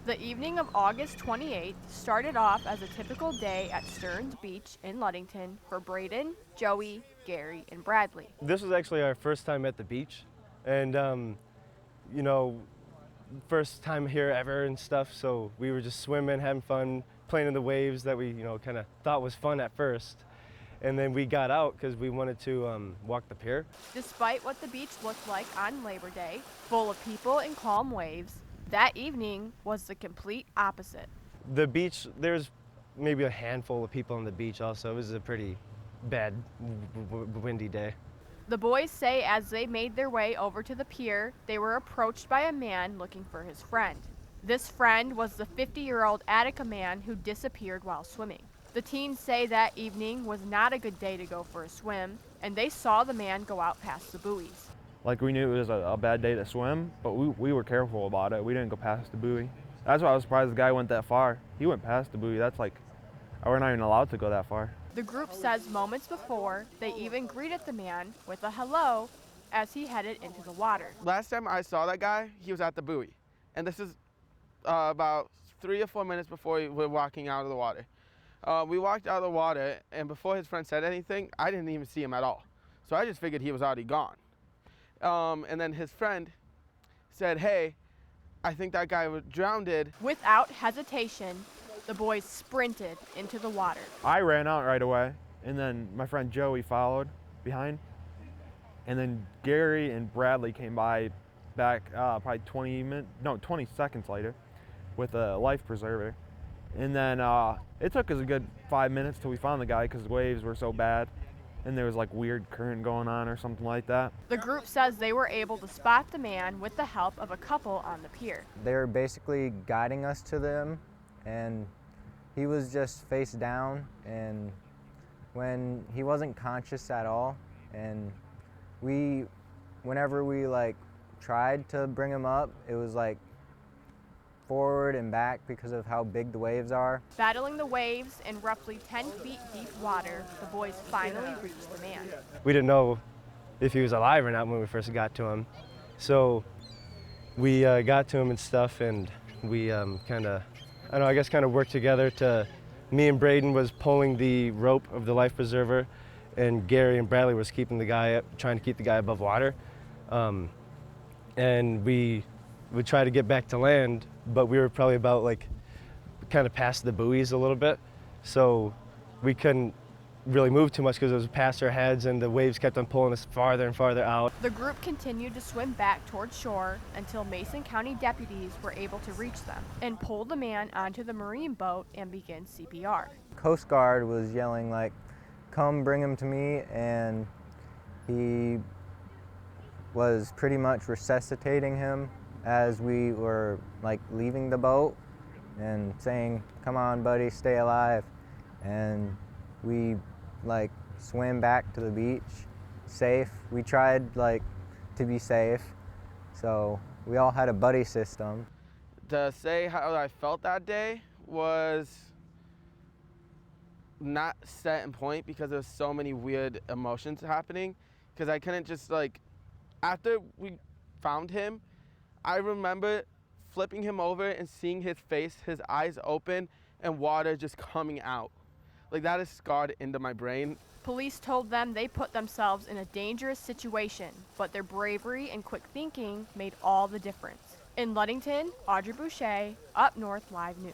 The evening of August 28th started off as a typical day at Stearns Beach in Ludington for Braden, Joey, Gary, and Bradley. This was actually our first time at the beach, and you know, first time here ever and stuff, so we were just swimming, having fun, playing in the waves that we, kind of thought was fun at first. And then we got out because we wanted to walk the pier. Despite what the beach looked like on Labor Day, full of people and calm waves, that evening was the complete opposite. The beach, there's maybe a handful of people on the beach also. It was a pretty bad, windy day. The boys say as they made their way over to the pier, they were approached by a man looking for his friend. This friend was the 50-year-old Attica man who disappeared while swimming. The teens say that evening was not a good day to go for a swim, and they saw the man go out past the buoys. Like, we knew it was a bad day to swim, but we were careful about it. We didn't go past the buoy. That's why I was surprised the guy went that far. He went past the buoy. That's like, we're not even allowed to go that far. The group says moments before, they even greeted the man with a hello as he headed into the water. Last time I saw that guy, he was at the buoy. And this is about 3 or 4 minutes before we were walking out of the water. We walked out of the water, and before his friend said anything, I didn't even see him at all. So I just figured he was already gone. And then his friend said, "Hey, I think that guy was drowned." Without hesitation, the boys sprinted into the water. I ran out right away, and then my friend Joey followed behind. And then Gary and Bradley came by back probably 20 seconds later with a life preserver. And then it took us a good 5 minutes till we found the guy because the waves were so bad and there was like weird current going on or something like that. The group says they were able to spot the man with the help of a couple on the pier. They were basically guiding us to them, and he was just face down, and when he wasn't conscious at all, and whenever we tried to bring him up, it was like forward and back because of how big the waves are. Battling the waves in roughly 10 feet deep water, the boys finally reached the man. We didn't know if he was alive or not when we first got to him. So we got to him and stuff, and we kind of worked together to, me and Braden was pulling the rope of the life preserver, and Gary and Bradley was keeping the guy up, trying to keep the guy above water. And we would try to get back to land, but we were probably about kind of past the buoys a little bit, so we couldn't really move too much because it was past our heads and the waves kept on pulling us farther and farther out. The group continued to swim back towards shore until Mason County deputies were able to reach them and pull the man onto the marine boat and begin CPR. Coast Guard was yelling "Come bring him to me," and he was pretty much resuscitating him as we were leaving the boat and saying, "Come on, buddy, stay alive." And we swam back to the beach safe. We tried to be safe, so we all had a buddy system. To say how I felt that day was not set in point because there was so many weird emotions happening, because I couldn't just after we found him, I remember flipping him over and seeing his face, his eyes open, and water just coming out. That is scarred into my brain. Police told them they put themselves in a dangerous situation, but their bravery and quick thinking made all the difference. In Ludington, Audrey Boucher, Up North Live News.